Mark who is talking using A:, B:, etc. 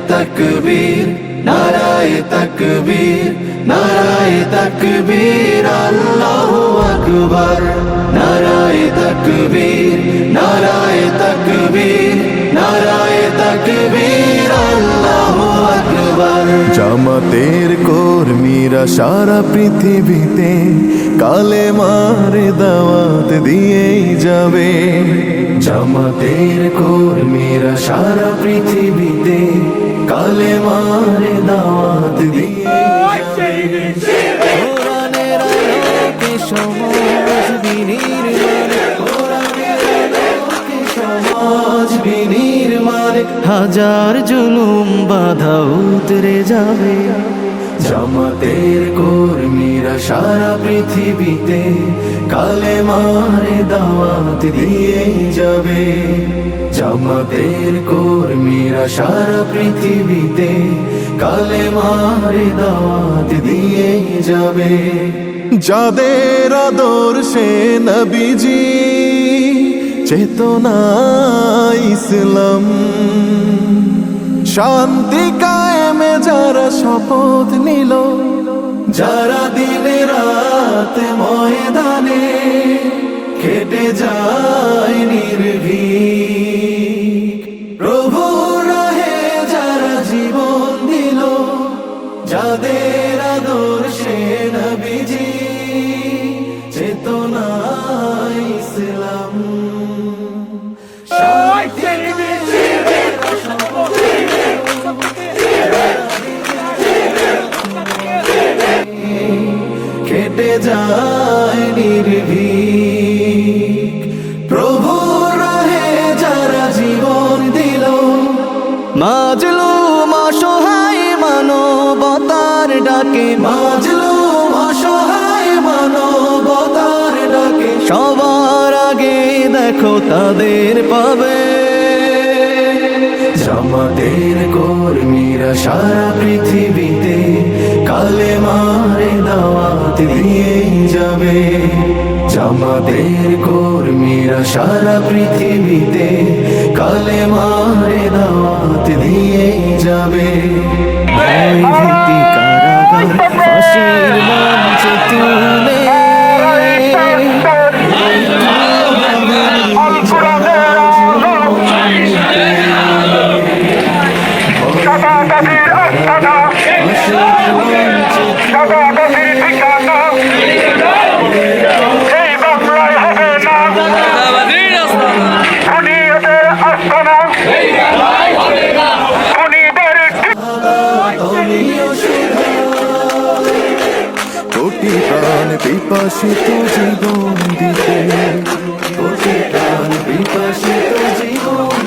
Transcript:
A: তাকবীর নারায়ে তাকবীর নারায়ে তাকবীর আল্লাহু আকবার নারায়ে তাকবীর নারায়ে তাকবীর নারায়ে তাকবীর আল্লাহু আকবার। জামাতের কর্মীরা সারা পৃথিবীতে কালেমার দাওয়াত দিয়েই যাবে। জামাতের কর্মীরা সারা পৃথিবীতে কালেমার দাওয়াত দিয়েই যাবে। কোরআনের আলোকে সমাজ বিনির্মাণ, কোরআনের আলোকে সমাজ বিনির্মাণ, হাজার জুলুম বাধা উতরে যাবে। জামাতের কর্মীরা সারা পৃথিবীতে কালেমার দাওয়াত দিয়েই যাবে। জামাতের কর্মীরা সারা পৃথিবীতে কালেমার দাওয়াত দিয়েই যাবে। যাদের আদর্শে নবীজি চেতনা ইসলাম, শান্তি কায়েমে যারা শপথ নিল, যারা দিনে রাত ময়দানে কেটে যায় নির্ভীক, প্রভু রাহে যারা জীবন দিল, যাদের আদর্শে নবীজি চেতনা ইসলাম, কেটে যায় নির্ভীক, প্রভু রাহে যারা জীবন দিল, মাজলুম অসহায় মানবতার ডাকে, মাজলুম অসহায় মানবতার ডাকে, সবার আগে দেখো তাদের পাবে। জামাতের কর্মীরা সারা পৃথিবীতে কালেমার দাওয়াত দিয়েই যাবে। জামাতের কর্মীরা সারা পৃথিবীতে কালেমার দাওয়াত দিয়েই যাবে। ভয়ভীতি কারাগার ফাঁসির মঞ্চে তুলে, কোটি প্রাণ পিপাসিত জীবন দিতে, কোটি প্রাণ পিপাসিত জীবন